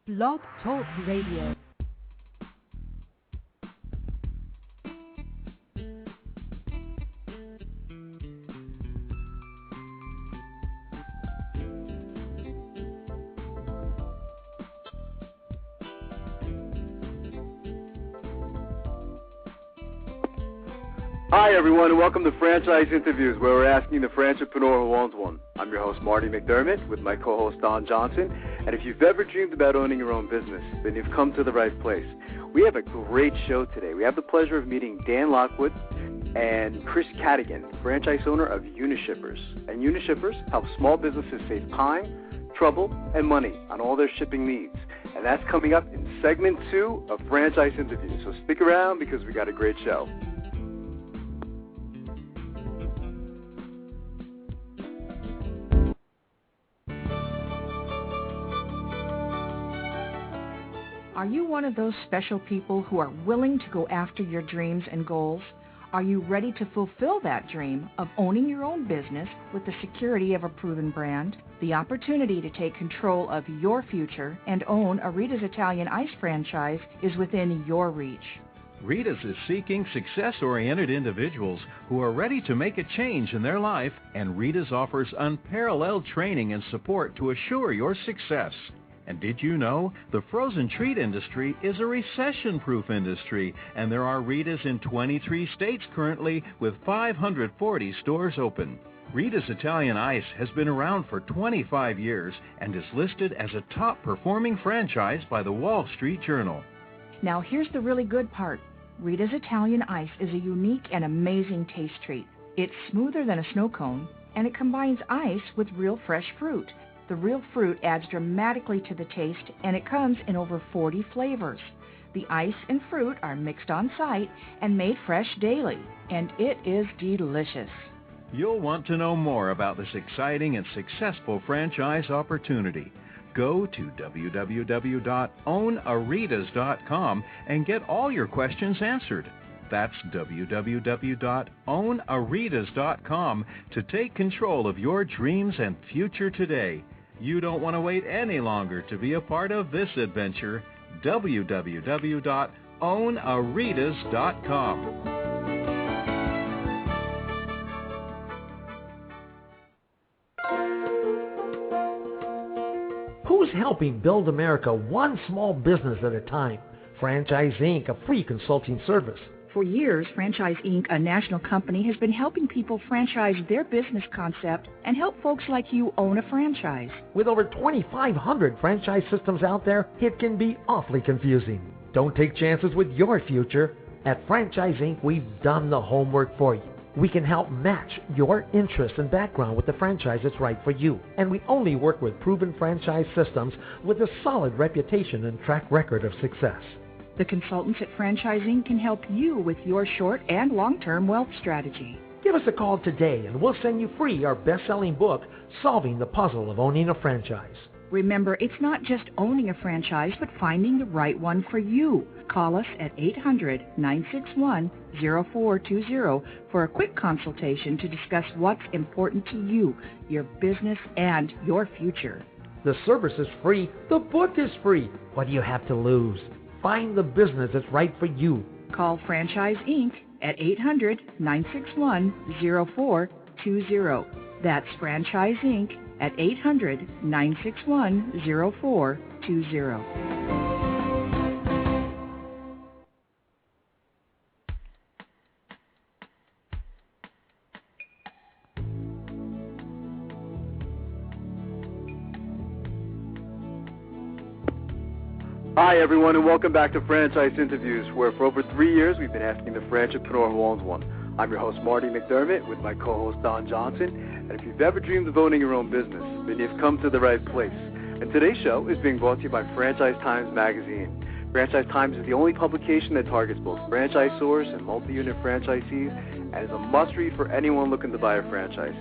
Blog Talk Radio. Hi, everyone, and welcome to Franchise Interviews, where we're asking the franchipreneur who owns one. I'm your host, Marty McDermott, with my co-host, Don Johnson. And if you've ever dreamed about owning your own business, then you've come to the right place. We have a great show today. We have the pleasure of meeting Dan Lockwood and Chris Cadigan, franchise owner of Unishippers. And Unishippers help small businesses save time, trouble, and money on all their shipping needs. And that's coming up in segment 2 of Franchise Interviews. So stick around because we got a great show. Are you one of those special people who are willing to go after your dreams and goals? Are you ready to fulfill that dream of owning your own business with the security of a proven brand? The opportunity to take control of your future and own a Rita's Italian Ice franchise is within your reach. Rita's is seeking success-oriented individuals who are ready to make a change in their life, and Rita's offers unparalleled training and support to assure your success. And did you know the frozen treat industry is a recession-proof industry, and there are Rita's in 23 states currently with 540 stores open. Rita's Italian Ice has been around for 25 years and is listed as a top-performing franchise by the Wall Street Journal. Now here's the really good part. Rita's Italian Ice is a unique and amazing taste treat. It's smoother than a snow cone, and it combines ice with real fresh fruit. The real fruit adds dramatically to the taste, and it comes in over 40 flavors. The ice and fruit are mixed on site and made fresh daily, and it is delicious. You'll want to know more about this exciting and successful franchise opportunity. Go to www.ownaritas.com and get all your questions answered. That's www.ownaritas.com to take control of your dreams and future today. You don't want to wait any longer to be a part of this adventure. www.ownaritas.com. Who's helping build America one small business at a time? Franchise Inc., a free consulting service. For years, Franchise Inc., a national company, has been helping people franchise their business concept and help folks like you own a franchise. With over 2,500 franchise systems out there, it can be awfully confusing. Don't take chances with your future. At Franchise Inc., we've done the homework for you. We can help match your interests and background with the franchise that's right for you. And we only work with proven franchise systems with a solid reputation and track record of success. The consultants at Franchise Inc. can help you with your short and long-term wealth strategy. Give us a call today and we'll send you free our best-selling book, Solving the Puzzle of Owning a Franchise. Remember, it's not just owning a franchise, but finding the right one for you. Call us at 800-961-0420 for a quick consultation to discuss what's important to you, your business, and your future. The service is free. The book is free. What do you have to lose? Find the business that's right for you. Call Franchise Inc. at 800-961-0420. That's Franchise Inc. at 800-961-0420. Hi, everyone, and welcome back to Franchise Interviews, where for over 3 years we've been asking the franchipreneur who owns one. I'm your host, Marty McDermott, with my co-host, Don Johnson. And if you've ever dreamed of owning your own business, then you've come to the right place. And today's show is being brought to you by Franchise Times Magazine. Franchise Times is the only publication that targets both franchisors and multi-unit franchisees, and is a must-read for anyone looking to buy a franchise.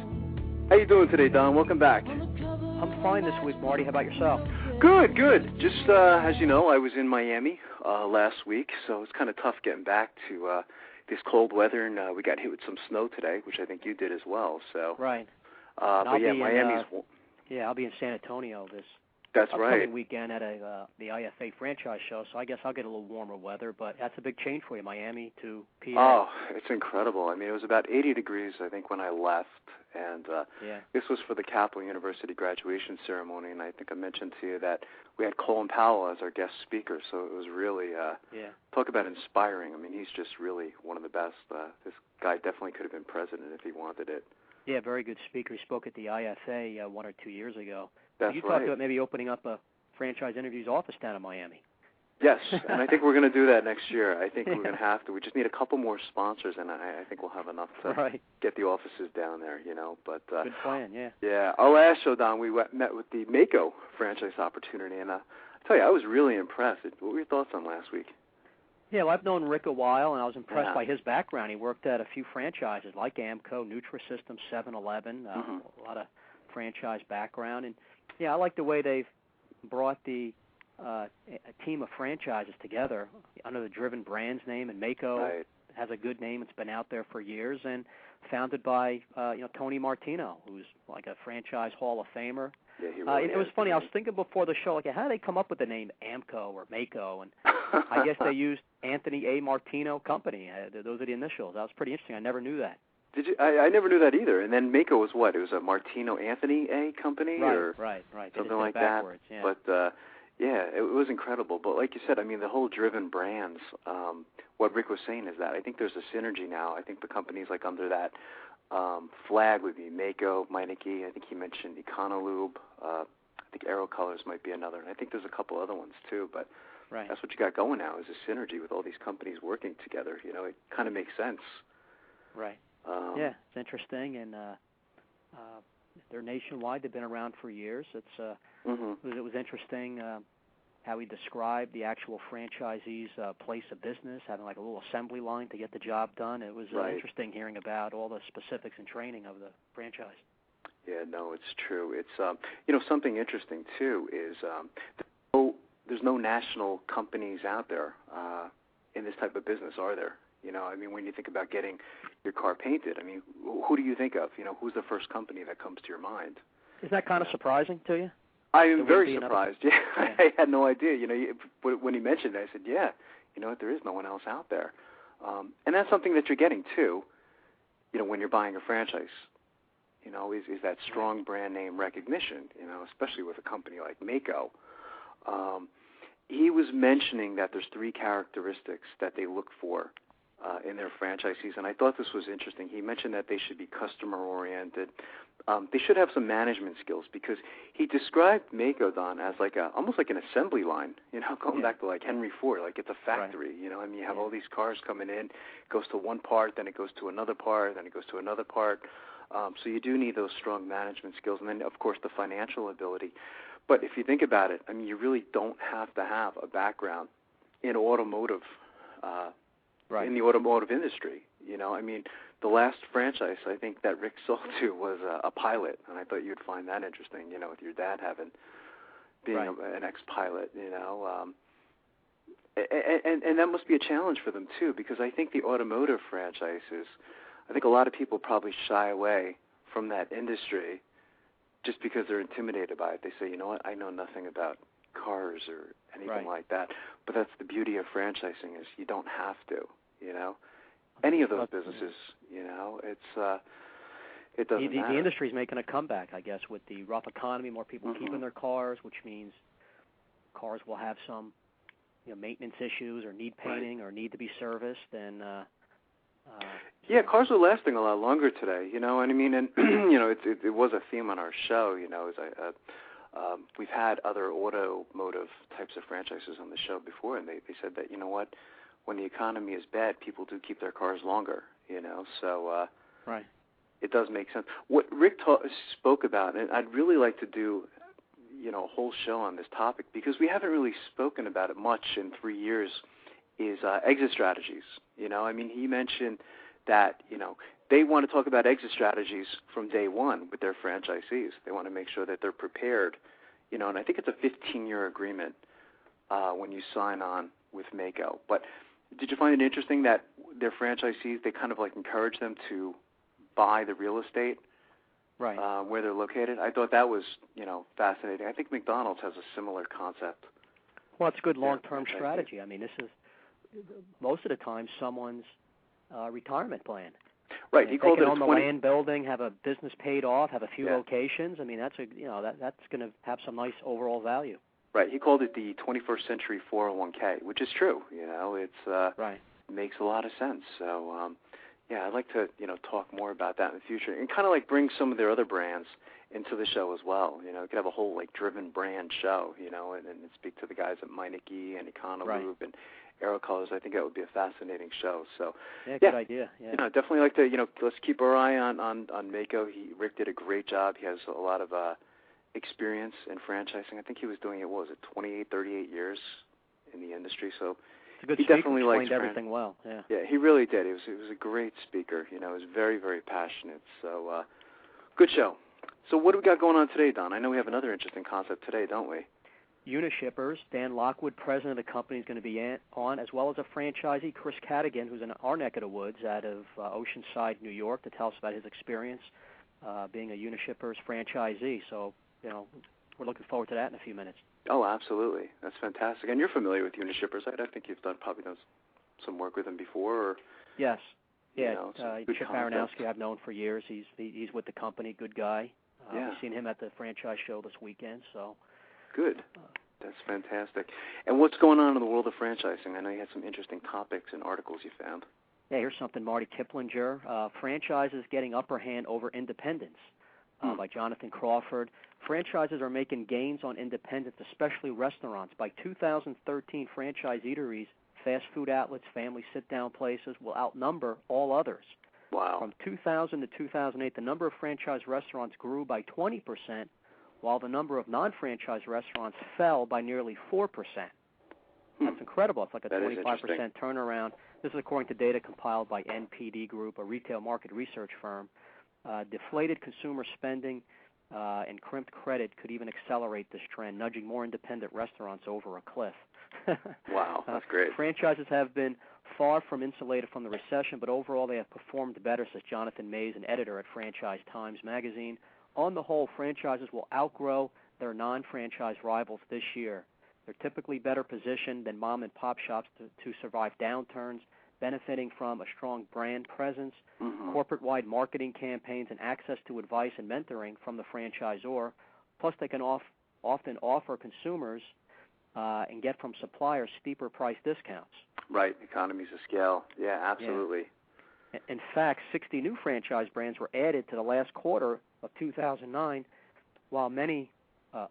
How you doing today, Don? Welcome back. I'm fine this week, Marty. How about yourself? Good, good. Just as you know, I was in Miami last week, so it's kind of tough getting back to this cold weather, and we got hit with some snow today, which I think you did as well. So right. But yeah, Miami's. Yeah, I'll be in San Antonio this That's upcoming right. weekend at the IFA franchise show, so I guess I'll get a little warmer weather, but that's a big change for you, Miami to PA. Oh, it's incredible. I mean, it was about 80 degrees, I think, when I left, and this was for the Capital University graduation ceremony, and I think I mentioned to you that we had Colin Powell as our guest speaker, so it was really, talk about inspiring. I mean, he's just really one of the best. This guy definitely could have been president if he wanted it. Yeah, very good speaker. He spoke at the IFA 1 or 2 years ago. That's you right. talked about maybe opening up a franchise interviews office down in Miami. Yes, and I think we're going to do that next year. I think we're going to have to. We just need a couple more sponsors, and I think we'll have enough to get the offices down there, you know. But good plan, yeah. Yeah, our last show, Don, we met with the Mako franchise opportunity, and I tell you, I was really impressed. What were your thoughts on last week? Yeah, well, I've known Rick a while, and I was impressed by his background. He worked at a few franchises like Amco, Nutrisystem, 7-Eleven, a lot of franchise background. And, yeah, I like the way they've brought a team of franchises together under the Driven Brands name, and Mako has a good name. It's been out there for years, and founded by Tony Martino, who's like a franchise Hall of Famer. Yeah, he really it was funny. I was thinking before the show, like, how do they come up with the name Amco or Mako? And I guess they used Anthony A. Martino Company. Those are the initials. That was pretty interesting. I never knew that. Did you? I never knew that either. And then Mako was what? It was a Martino Anthony A. Company, right. Something like that. Yeah. But it was incredible. But like you said, I mean, the whole Driven Brands. What Rick was saying is that I think there's a synergy now. I think the companies like under that flag would be Mako, Meineke. I think he mentioned Econolube. I think Aero Colors might be another. And I think there's a couple other ones too. But that's what you got going now is a synergy with all these companies working together. You know, it kind of makes sense. Right. Yeah, it's interesting, and they're nationwide. They've been around for years. It was interesting how he described the actual franchisee's place of business, having like a little assembly line to get the job done. It was interesting hearing about all the specifics and training of the franchise. Yeah, no, it's true. It's something interesting too is there's no national companies out there in this type of business, are there? You know, I mean, when you think about getting your car painted, I mean, who do you think of? You know, who's the first company that comes to your mind? Is that kind of surprising to you? I am very surprised. Yeah, I had no idea. You know, when he mentioned it, I said, yeah, you know what, there is no one else out there. And that's something that you're getting, too, you know, when you're buying a franchise, you know, is that strong brand name recognition, you know, especially with a company like Mako. He was mentioning that there's 3 characteristics that they look for in their franchisees, and I thought this was interesting. He mentioned that they should be customer-oriented. They should have some management skills because he described Mako, Don, as like almost like an assembly line, you know, going back to like Henry Ford, like it's a factory, you know. I mean, you have all these cars coming in, goes to one part, then it goes to another part, then it goes to another part. So you do need those strong management skills, and then, of course, the financial ability. But if you think about it, I mean, you really don't have to have a background in automotive in the automotive industry. You know, I mean, the last franchise I think that Rick sold to was a pilot, and I thought you'd find that interesting. You know, with your dad being an ex-pilot. You know, and that must be a challenge for them too, because I think the automotive franchises, I think a lot of people probably shy away from that industry just because they're intimidated by it. They say, you know what, I know nothing about cars or anything like that. But that's the beauty of franchising is you don't have to, you know. Any of those businesses, you know, it doesn't matter. The industry's making a comeback, I guess, with the rough economy, more people keeping their cars, which means cars will have some, you know, maintenance issues or need painting or need to be serviced. And cars are lasting a lot longer today, you know. And I mean, and you know, it was a theme on our show, you know. We've had other automotive types of franchises on the show before, and they said that, you know what, when the economy is bad, people do keep their cars longer, you know. So it does make sense. What Rick spoke about, and I'd really like to do, you know, a whole show on this topic because we haven't really spoken about it much in 3 years, is exit strategies. You know, I mean, he mentioned that, you know, they want to talk about exit strategies from day one with their franchisees. They want to make sure that they're prepared, you know, and I think it's a 15-year agreement when you sign on with Mako. But did you find it interesting that their franchisees, they kind of like encourage them to buy the real estate right. where they're located. I thought that was, fascinating. I think McDonald's has a similar concept. Well, it's a good long-term strategy. I mean, this is most of the time someone's retirement plan. Right. He called it on the land building, have a business paid off, have a few locations. I mean, that's that's going to have some nice overall value. Right. He called it the 21st century 401k, which is true. It's right. Makes a lot of sense. So, I'd like to talk more about that in the future and kind of like bring some of their other brands into the show as well. You could have a whole like driven brand show, and speak to the guys at Meineke and Econoloop and Aerocolors. I think that would be a fascinating show. So good idea. Yeah. Definitely like to let's keep our eye on Mako. Rick did a great job. He has a lot of experience in franchising. I think he was doing it. What was it, 28, 38 years in the industry? So it's a good he speaker. definitely liked everything well. Yeah. Yeah, he really did. He was a great speaker. He was very, very passionate. So good show. So what do we got going on today, Don? I know we have another interesting concept today, don't we? Unishippers, Dan Lockwood, president of the company, is going to be on, as well as a franchisee, Chris Cadigan, who's in our neck of the woods out of Oceanside, New York, to tell us about his experience being a Unishippers franchisee. So, we're looking forward to that in a few minutes. Oh, absolutely. That's fantastic. And you're familiar with Unishippers. I think you've probably done some work with him before. Or, yes. Yeah, Chip concept. Aronowski I've known for years. He's with the company, good guy. We've seen him at the franchise show this weekend. So good. That's fantastic. And what's going on in the world of franchising? I know you had some interesting topics and articles you found. Yeah, here's something, Marty Kiplinger. Franchises getting upper hand over independents by Jonathan Crawford. Franchises are making gains on independents, especially restaurants. By 2013, franchise eateries, fast food outlets, family sit-down places will outnumber all others. Wow. From 2000 to 2008, the number of franchise restaurants grew by 20%, while the number of non-franchise restaurants fell by nearly 4%. That's incredible. It's like a 25% turnaround. This is according to data compiled by NPD Group, a retail market research firm. Deflated consumer spending and crimped credit could even accelerate this trend, nudging more independent restaurants over a cliff. Wow, that's great. Franchises have been far from insulated from the recession, but overall they have performed better, says Jonathan Mays, an editor at Franchise Times magazine. On the whole, franchises will outgrow their non-franchise rivals this year. They're typically better positioned than mom-and-pop shops to survive downturns, benefiting from a strong brand presence, corporate-wide marketing campaigns, and access to advice and mentoring from the franchisor. Plus, they can often offer consumers and get from suppliers steeper price discounts. Right, economies of scale. Yeah, absolutely. Yeah. In fact, 60 new franchise brands were added to the last quarter of 2009, while many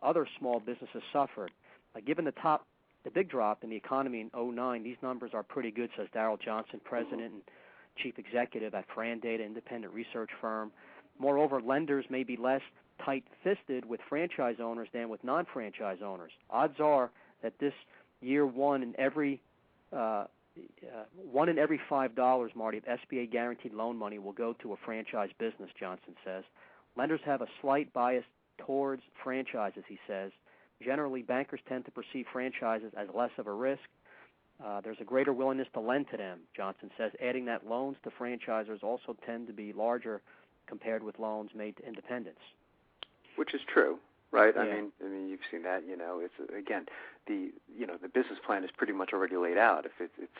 other small businesses suffered. Given the big drop in the economy in 2009, these numbers are pretty good, says Darrell Johnson, president and chief executive at FranData, independent research firm. Moreover, lenders may be less tight-fisted with franchise owners than with non-franchise owners. Odds are that this year one in every $5, Marty, of SBA guaranteed loan money will go to a franchise business, Johnson says. Lenders have a slight bias towards franchises, he says. Generally, bankers tend to perceive franchises as less of a risk. There's a greater willingness to lend to them, Johnson says, adding that loans to franchisers also tend to be larger compared with loans made to independents. Which is true, right? Yeah. I mean, you've seen that. It's again, the business plan is pretty much already laid out. If it's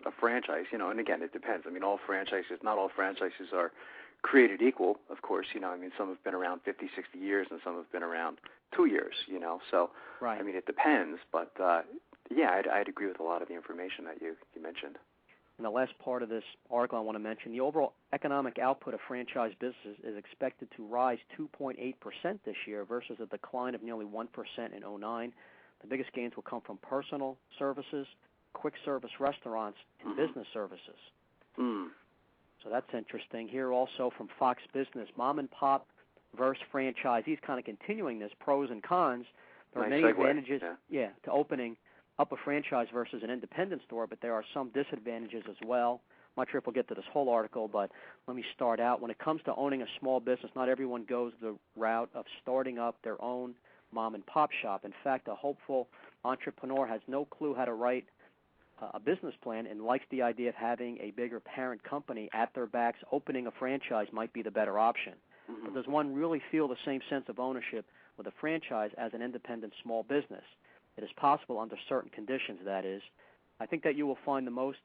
a franchise, and again, it depends. I mean, not all franchises are created equal, of course. Some have been around 50, 60 years, and some have been around 2 years. So, right. I mean, it depends. But I'd agree with a lot of the information that you mentioned. In the last part of this article I want to mention, the overall economic output of franchise businesses is expected to rise 2.8% this year versus a decline of nearly 1% in 2009. The biggest gains will come from personal services, quick service restaurants, and business services. So that's interesting. Here also from Fox Business, mom and pop versus franchisees, kind of continuing this, pros and cons. There are many advantages to opening up a franchise versus an independent store, but there are some disadvantages as well. I'm not sure if we'll get to this whole article, but let me start out. When it comes to owning a small business, not everyone goes the route of starting up their own mom-and-pop shop. In fact, a hopeful entrepreneur has no clue how to write a business plan and likes the idea of having a bigger parent company at their backs. Opening a franchise might be the better option. but does one really feel the same sense of ownership with a franchise as an independent small business? It is possible under certain conditions, that is. I think that you will find the most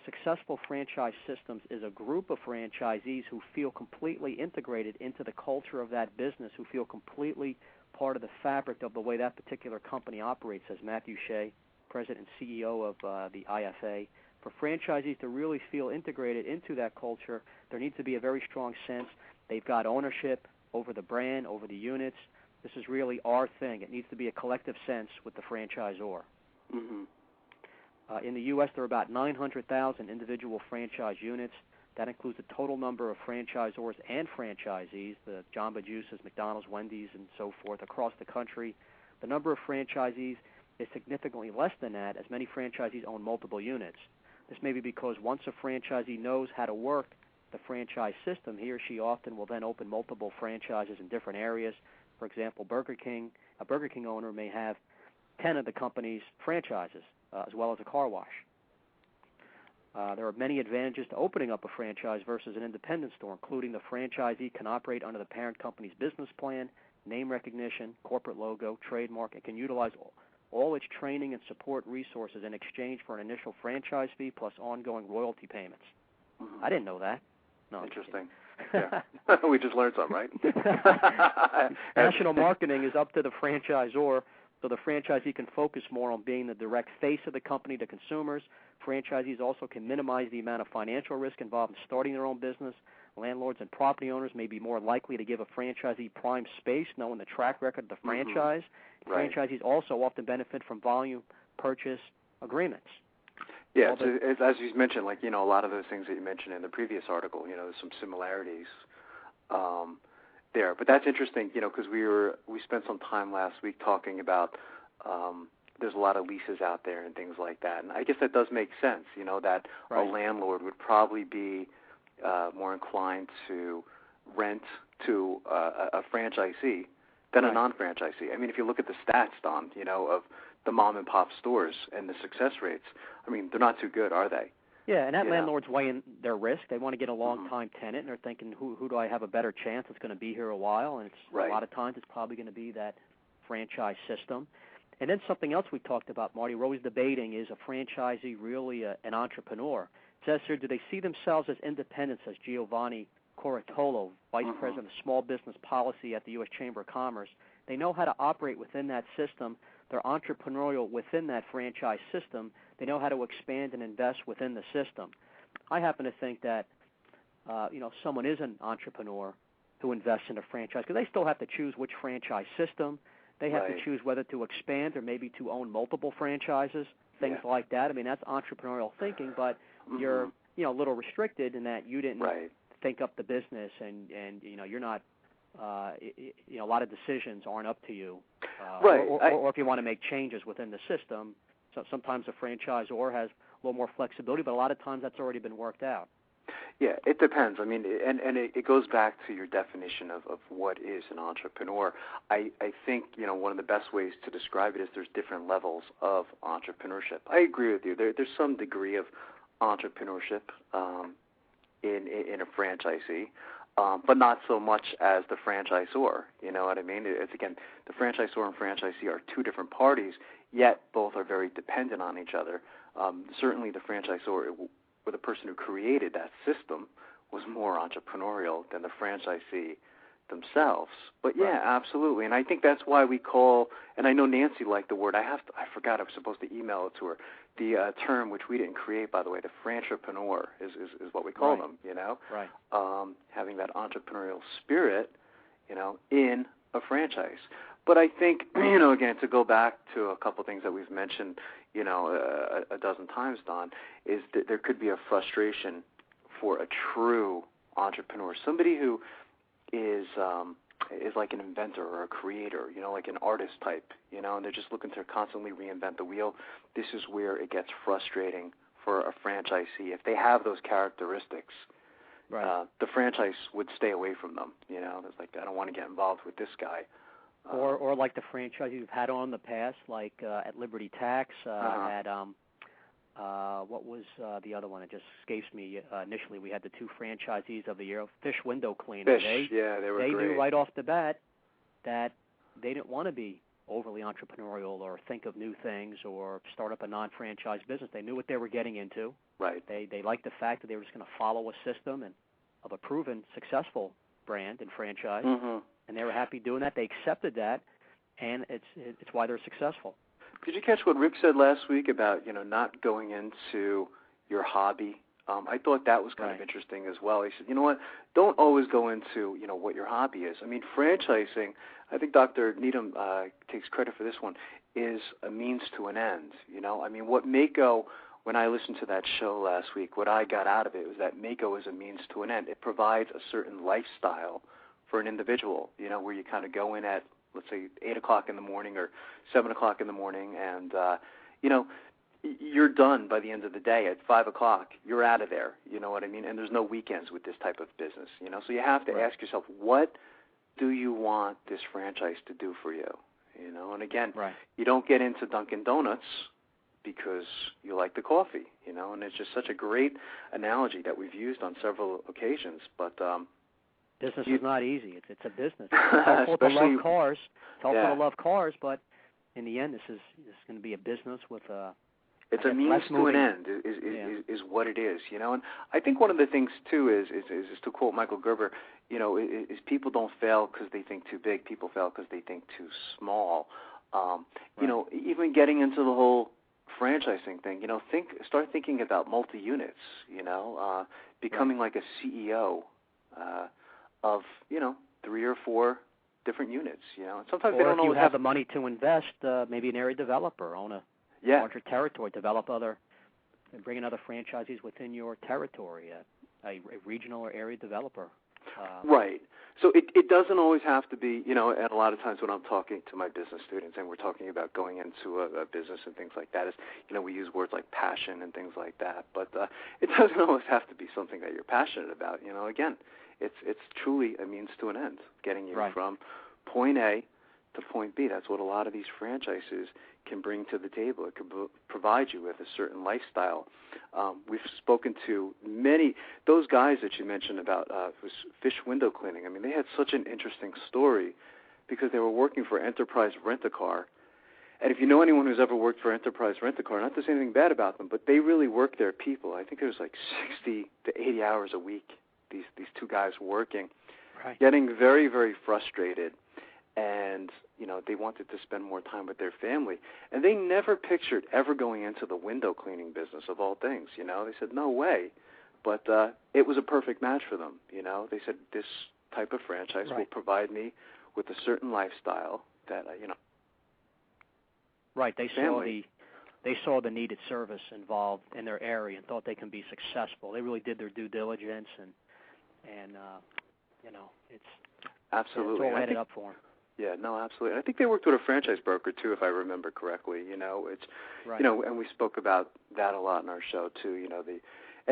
successful franchise systems is a group of franchisees who feel completely integrated into the culture of that business, who feel completely part of the fabric of the way that particular company operates, says Matthew Shea, President and CEO of the IFA. For franchisees to really feel integrated into that culture, there needs to be a very strong sense they've got ownership over the brand, over the units. This is really our thing. It needs to be a collective sense with the franchisor. Mm-hmm. In the U.S., there are about 900,000 individual franchise units. That includes the total number of franchisors and franchisees, the Jamba Juices, McDonald's, Wendy's, and so forth, across the country. The number of franchisees is significantly less than that, as many franchisees own multiple units. This may be because once a franchisee knows how to work the franchise system, he or she often will then open multiple franchises in different areas. For example, a Burger King owner may have 10 of the company's franchises, as well as a car wash. There are many advantages to opening up a franchise versus an independent store, including the franchisee can operate under the parent company's business plan, name recognition, corporate logo, trademark, and can utilize all its training and support resources in exchange for an initial franchise fee plus ongoing royalty payments. Mm-hmm. I didn't know that. No, interesting. Yeah. We just learned something, right? National marketing is up to the franchisor, so the franchisee can focus more on being the direct face of the company to consumers. Franchisees also can minimize the amount of financial risk involved in starting their own business. Landlords and property owners may be more likely to give a franchisee prime space, knowing the track record of the franchise. Mm-hmm. Right. Franchisees also often benefit from volume purchase agreements. Yeah, as you mentioned, like, a lot of those things that you mentioned in the previous article, there's some similarities there. But that's interesting, because we spent some time last week talking about there's a lot of leases out there and things like that. And I guess that does make sense, that right. A landlord would probably be more inclined to rent to a franchisee than right. a non-franchisee. I mean, if you look at the stats, Don, of the mom-and-pop stores and the success rates, I mean, they're not too good, are they? Yeah, and that landlord's weighing their risk. They want to get a long-time Mm-hmm. tenant, and they're thinking, who do I have a better chance that's going to be here a while? And right. a lot of times it's probably going to be that franchise system. And then something else we talked about, Marty, we're always debating, is a franchisee really an entrepreneur? It says here, do they see themselves as independent, says Giovanni Coratolo, Vice Mm-hmm. President of Small Business Policy at the U.S. Chamber of Commerce. They know how to operate within that system. They're entrepreneurial within that franchise system. They know how to expand and invest within the system. I happen to think that, someone is an entrepreneur who invests in a franchise, because they still have to choose which franchise system. They have right. to choose whether to expand or maybe to own multiple franchises, things like that. I mean, that's entrepreneurial thinking, but mm-hmm. you're, a little restricted in that you didn't right. think up the business, and you're not, a lot of decisions aren't up to you. Right. Or if you want to make changes within the system, so sometimes a franchisor has a little more flexibility, but a lot of times that's already been worked out. Yeah, it depends. I mean, and it goes back to your definition of what is an entrepreneur. I think, one of the best ways to describe it is there's different levels of entrepreneurship. I agree with you. There's some degree of entrepreneurship in a franchisee, but not so much as the franchisor. You know what I mean? It's, again, the franchisor and franchisee are two different parties, yet both are very dependent on each other. Certainly the franchisor, or the person who created that system, was more entrepreneurial than the franchisee themselves. But yeah, absolutely. And I think that's why we call, and I know Nancy liked the word, I forgot I was supposed to email it to her, the term, which we didn't create, by the way, the frantrepreneur is what we call them, Right. Having that entrepreneurial spirit, in a franchise. But I think, again, to go back to a couple things that we've mentioned, a dozen times, Don, is that there could be a frustration for a true entrepreneur, somebody who is like an inventor or a creator, like an artist type, and they're just looking to constantly reinvent the wheel. This is where it gets frustrating for a franchisee. If they have those characteristics, right. The franchise would stay away from them. It's like, I don't want to get involved with this guy. Or like the franchise you've had on in the past, like at Liberty Tax, at What was the other one? It just escapes me. Initially, we had the 2 franchisees of the year, Fish Window Cleaning. Fish, they were great. They knew right off the bat that they didn't want to be overly entrepreneurial or think of new things or start up a non-franchise business. They knew what they were getting into. Right. They liked the fact that they were just going to follow a system and of a proven successful brand and franchise, and they were happy doing that. They accepted that, and it's why they're successful. Did you catch what Rick said last week about not going into your hobby? I thought that was kind of interesting as well. He said, you know what, don't always go into what your hobby is. I mean, franchising, I think Dr. Needham takes credit for this one, is a means to an end. I mean, what Mako, when I listened to that show last week, what I got out of it was that Mako is a means to an end. It provides a certain lifestyle for an individual, where you kind of go in at, let's say, 8 o'clock in the morning or 7 o'clock in the morning, and, you're done by the end of the day at 5 o'clock. You're out of there, you know what I mean? And there's no weekends with this type of business, So you have to ask yourself, what do you want this franchise to do for you? And again, you don't get into Dunkin' Donuts because you like the coffee, and it's just such a great analogy that we've used on several occasions. But business is not easy. It's a business. It's helpful to love cars. It's helpful to love cars, but in the end, this is going to be a business with a. It's a means to an end, is what it is, And I think one of the things too is to quote Michael Gerber, is people don't fail because they think too big. People fail because they think too small. Even getting into the whole franchising thing, start thinking about multi-units, becoming like a CEO of 3 or 4 different units, And sometimes they don't always have the money to invest. Maybe an area developer, own a larger territory, bring in other franchisees within your territory, a regional or area developer. Right. So it doesn't always have to be, and a lot of times when I'm talking to my business students and we're talking about going into a business and things like that, is, we use words like passion and things like that, but it doesn't always have to be something that you're passionate about. Again, it's truly a means to an end, getting you from point A to point B. That's what a lot of these franchises can bring to the table. It can provide you with a certain lifestyle. We've spoken to many, those guys that you mentioned about Fish Window Cleaning. I mean, they had such an interesting story because they were working for Enterprise Rent-A-Car. And if you know anyone who's ever worked for Enterprise Rent-A-Car, not to say anything bad about them, but they really work their people. I think it was like 60 to 80 hours a week, these 2 guys working, getting very, very frustrated. And, they wanted to spend more time with their family. And they never pictured ever going into the window cleaning business of all things, They said, no way. But it was a perfect match for them, They said, this type of franchise will provide me with a certain lifestyle that, Right. They saw the needed service involved in their area and thought they can be successful. They really did their due diligence, and it's absolutely. It's all added up for them. Yeah, no, absolutely. I think they worked with a franchise broker too, if I remember correctly. It's and we spoke about that a lot in our show too. The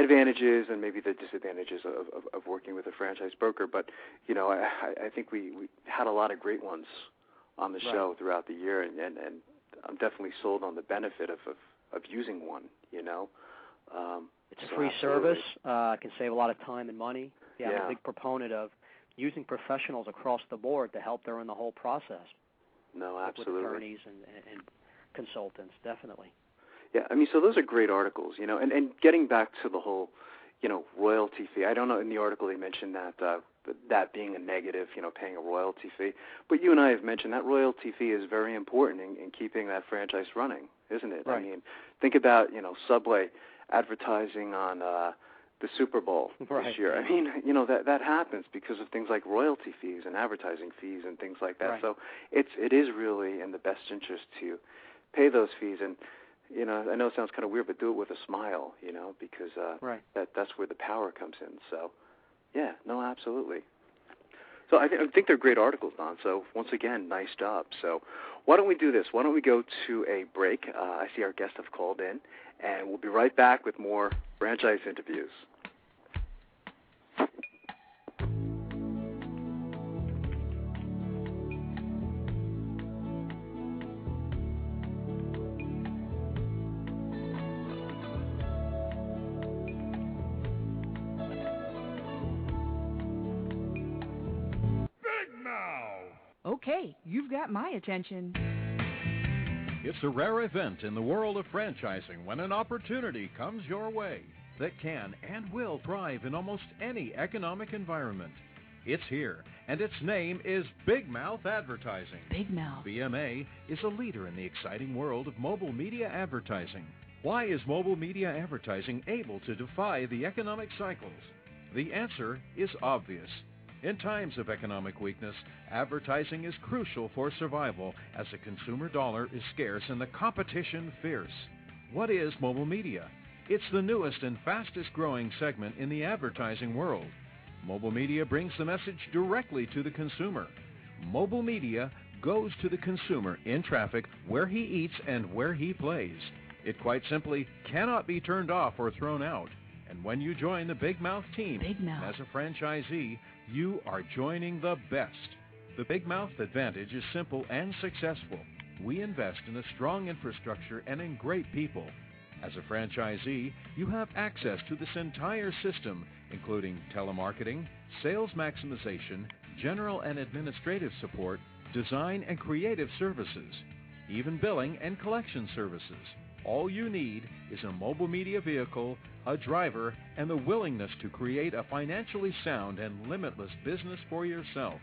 advantages and maybe the disadvantages of working with a franchise broker. But I think we had a lot of great ones on the show throughout the year, and I'm definitely sold on the benefit of using one. It's a free service. Can save a lot of time and money. I'm a big proponent of using professionals across the board to help during the whole process. No, absolutely. With attorneys and consultants, definitely. Yeah, I mean, so those are great articles, and getting back to the whole, royalty fee. I don't know, in the article they mentioned that being a negative, paying a royalty fee. But you and I have mentioned that royalty fee is very important in keeping that franchise running, isn't it? Right. I mean, think about, Subway advertising on the Super Bowl this year. I mean, that happens because of things like royalty fees and advertising fees and things like that. Right. So it is really in the best interest to pay those fees. And, I know it sounds kind of weird, but do it with a smile, because that's where the power comes in. So, yeah, no, absolutely. So I think they're great articles, Don. So once again, nice job. So why don't we do this? Why don't we go to a break? I see our guests have called in, and we'll be right back with more franchise interviews. Okay, you've got my attention. It's a rare event in the world of franchising when an opportunity comes your way that can and will thrive in almost any economic environment. It's here, and its name is Big Mouth Advertising. Big Mouth. BMA is a leader in the exciting world of mobile media advertising. Why is mobile media advertising able to defy the economic cycles? The answer is obvious. In times of economic weakness, advertising is crucial for survival as the consumer dollar is scarce and the competition fierce. What is mobile media? It's the newest and fastest growing segment in the advertising world. Mobile media brings the message directly to the consumer. Mobile media goes to the consumer in traffic where he eats and where he plays. It quite simply cannot be turned off or thrown out. And when you join the Big Mouth team as a franchisee, you are joining the best. The Big Mouth advantage is simple and successful. We invest in a strong infrastructure and in great people. As a franchisee, you have access to this entire system, including telemarketing, sales maximization, general and administrative support, design and creative services, even billing and collection services. All you need is a mobile media vehicle, a driver, and the willingness to create a financially sound and limitless business for yourself.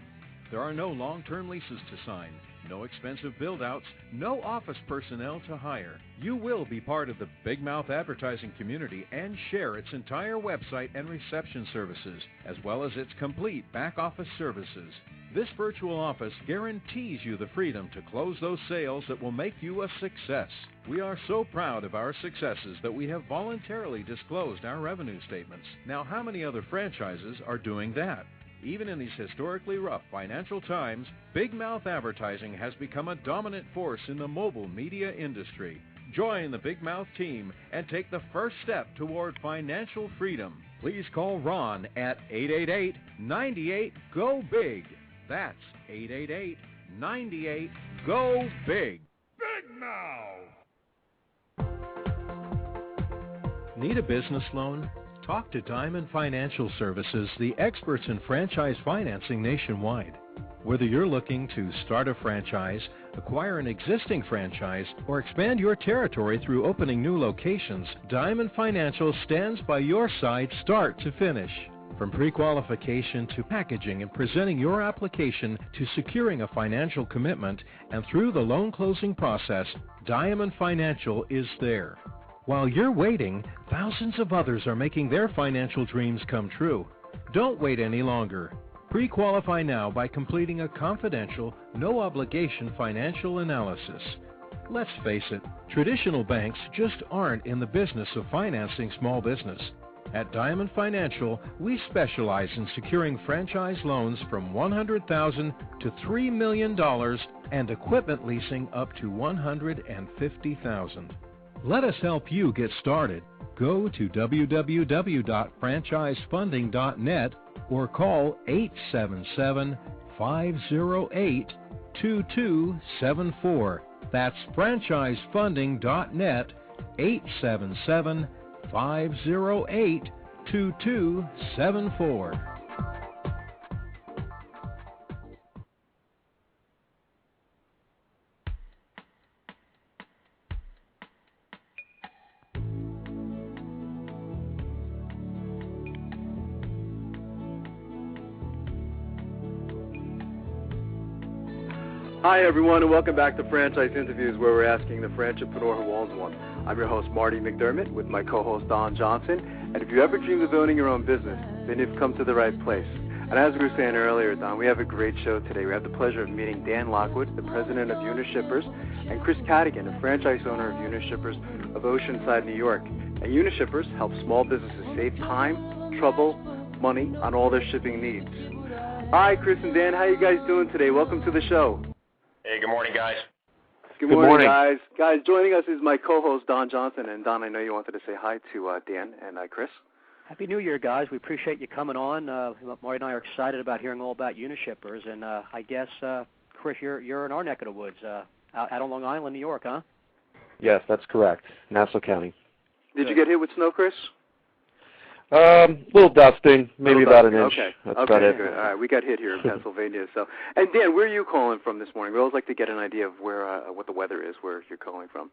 There are no long-term leases to sign, no expensive build-outs, no office personnel to hire. You will be part of the Big Mouth advertising community and share its entire website and reception services, as well as its complete back-office services. This virtual office guarantees you the freedom to close those sales that will make you a success. We are so proud of our successes that we have voluntarily disclosed our revenue statements. Now, how many other franchises are doing that? Even in these historically rough financial times, Big Mouth Advertising has become a dominant force in the mobile media industry. Join the Big Mouth team and take the first step toward financial freedom. Please call Ron at 888-98-GO-BIG. That's 888-98-GO-BIG. Big Mouth! Need a business loan? Talk to Diamond Financial Services, the experts in franchise financing nationwide. Whether you're looking to start a franchise, acquire an existing franchise, or expand your territory through opening new locations, Diamond Financial stands by your side start to finish. From pre-qualification to packaging and presenting your application to securing a financial commitment and through the loan closing process, Diamond Financial is there. While you're waiting, thousands of others are making their financial dreams come true. Don't wait any longer. Pre-qualify now by completing a confidential, no-obligation financial analysis. Let's face it, traditional banks just aren't in the business of financing small business. At Diamond Financial, we specialize in securing franchise loans from $100,000 to $3 million and equipment leasing up to $150,000. Let us help you get started. Go to www.franchisefunding.net or call 877-508-2274. That's franchisefunding.net, 877-508-2274. Hi, everyone, and welcome back to Franchise Interviews, where we're asking the franchipreneur who owns one. I'm your host, Marty McDermott, with my co-host, Don Johnson. And if you ever dreamed of owning your own business, then you've come to the right place. And as we were saying earlier, Don, we have a great show today. We have the pleasure of meeting Dan Lockwood, the president of Unishippers, and Chris Cadigan, a franchise owner of Unishippers of Oceanside, New York. And Unishippers help small businesses save time, trouble, money on all their shipping needs. Hi, Chris and Dan. How you guys doing today? Welcome to the show. Hey, good morning, guys. Good morning, guys. Guys, joining us is my co-host, Don Johnson. And, Don, I know you wanted to say hi to Dan and Chris. Happy New Year, guys. We appreciate you coming on. Marty and I are excited about hearing all about Unishippers. And I guess, Chris, you're in our neck of the woods, out on Long Island, New York, huh? Yes, that's correct. Nassau County. Did you get hit with snow, Chris? Little dusting, maybe about an inch. Okay. That's about it. Good. All right, we got hit here in Pennsylvania. So, and Dan, where are you calling from this morning? We always like to get an idea of where what the weather is where you're calling from.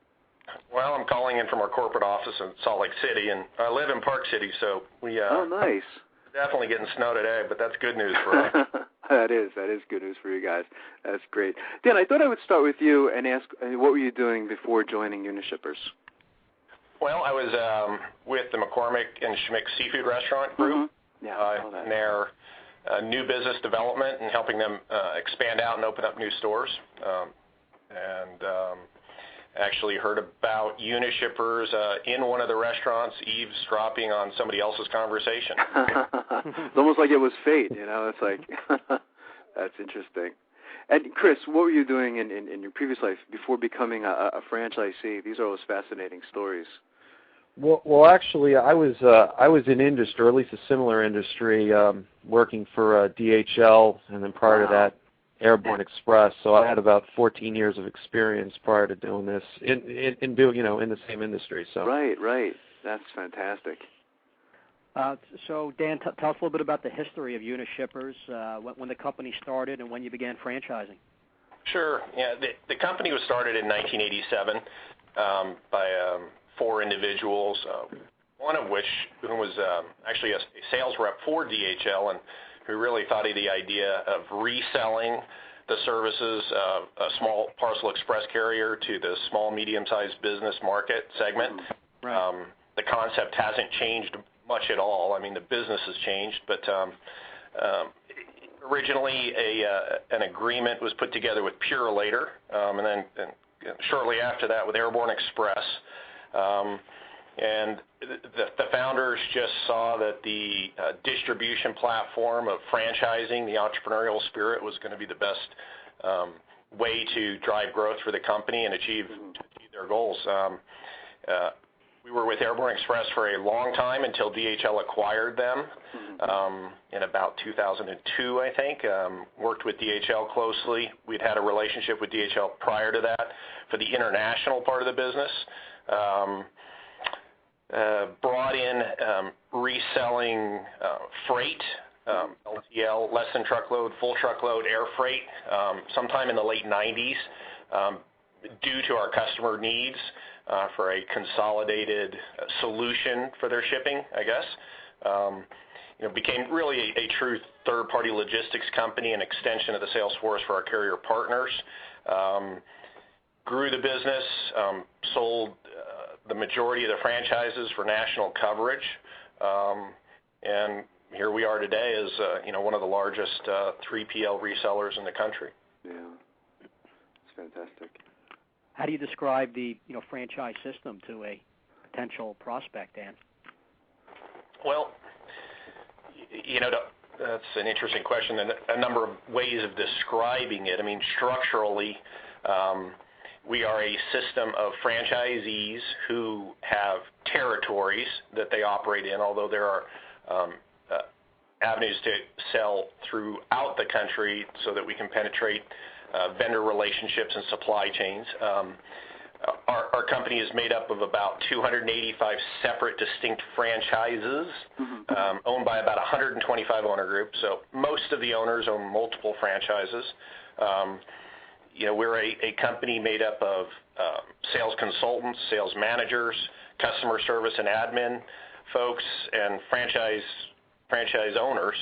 Well, I'm calling in from our corporate office in Salt Lake City, and I live in Park City, so we nice. Definitely getting snow today, but that's good news for us. That is good news for you guys. That's great. Dan, I thought I would start with you and ask, what were you doing before joining Unishippers? Well, I was with the McCormick and Schmick Seafood Restaurant Group. Mm-hmm. Yeah, in their new business development and helping them expand out and open up new stores. Actually heard about Unishippers in one of the restaurants, eavesdropping on somebody else's conversation. It's almost like it was fate, you know. It's like, that's interesting. And Chris, what were you doing in your previous life before becoming a franchisee? These are always fascinating stories. Well, actually, I was in industry, or at least a similar industry, working for DHL, and then prior to that, Airborne Express. So I had about 14 years of experience prior to doing this in doing, in the same industry. So right, that's fantastic. So Dan, tell us a little bit about the history of Unishippers, when the company started and when you began franchising. Sure. Yeah, the company was started in 1987 by 4 individuals, one of which who was actually a sales rep for DHL and who really thought of the idea of reselling the services of a small parcel express carrier to the small, medium-sized business market segment. Right. The concept hasn't changed much at all. I mean, the business has changed, but originally an agreement was put together with Purolator, and then shortly after that with Airborne Express. And the founders just saw that the distribution platform of franchising, the entrepreneurial spirit, was going to be the best way to drive growth for the company and achieve their goals. We were with Airborne Express for a long time until DHL acquired them in about 2002, I think. Worked with DHL closely. We'd had a relationship with DHL prior to that for the international part of the business. Brought in reselling freight, LTL, less than truckload, full truckload, air freight, sometime in the late 90s due to our customer needs for a consolidated solution for their shipping, I guess. Became really a true third-party logistics company, an extension of the sales force for our carrier partners. Grew the business, sold the majority of the franchises for national coverage, and here we are today as one of the largest 3PL resellers in the country. Yeah, it's fantastic. How do you describe the franchise system to a potential prospect, Dan? Well, that's an interesting question, and a number of ways of describing it. I mean, structurally, we are a system of franchisees who have territories that they operate in, although there are avenues to sell throughout the country so that we can penetrate vendor relationships and supply chains. Our company is made up of about 285 separate distinct franchises owned by about 125 owner groups. So most of the owners own multiple franchises. We're a company made up of sales consultants, sales managers, customer service and admin folks, and franchise owners.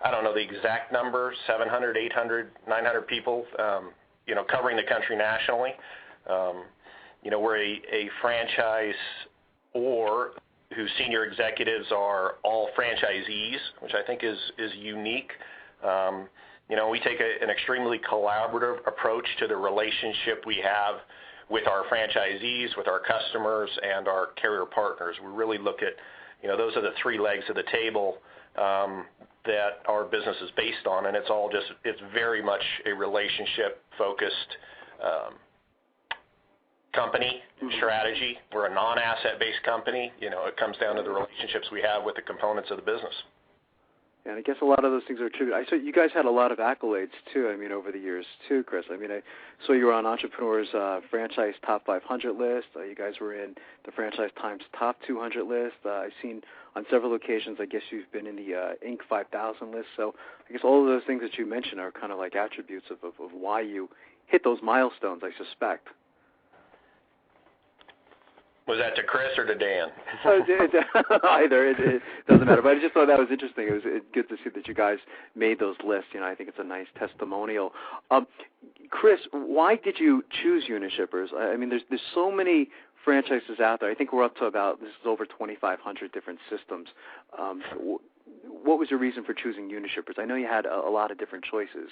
I don't know the exact number, 700, 800, 900 people, covering the country nationally. We're a franchise whose senior executives are all franchisees, which I think is unique. We take an extremely collaborative approach to the relationship we have with our franchisees, with our customers, and our carrier partners. We really look at, those are the 3 legs of the table that our business is based on, and it's very much a relationship-focused company strategy. We're a non-asset-based company. It comes down to the relationships we have with the components of the business. And I guess a lot of those things are true. I saw you guys had a lot of accolades too. I mean, over the years too, Chris. I mean, I saw you were on Entrepreneur's Franchise Top 500 list. You guys were in the Franchise Times Top 200 list. I've seen on several occasions. I guess you've been in the Inc. 5000 list. So I guess all of those things that you mentioned are kind of like attributes of why you hit those milestones, I suspect. Was that to Chris or to Dan? Either. It doesn't matter. But I just thought that was interesting. It was good to see that you guys made those lists. You know, I think it's a nice testimonial. Chris, why did you choose Unishippers? I mean, there's so many franchises out there. I think we're up to this is over 2,500 different systems. What was your reason for choosing Unishippers? I know you had a lot of different choices.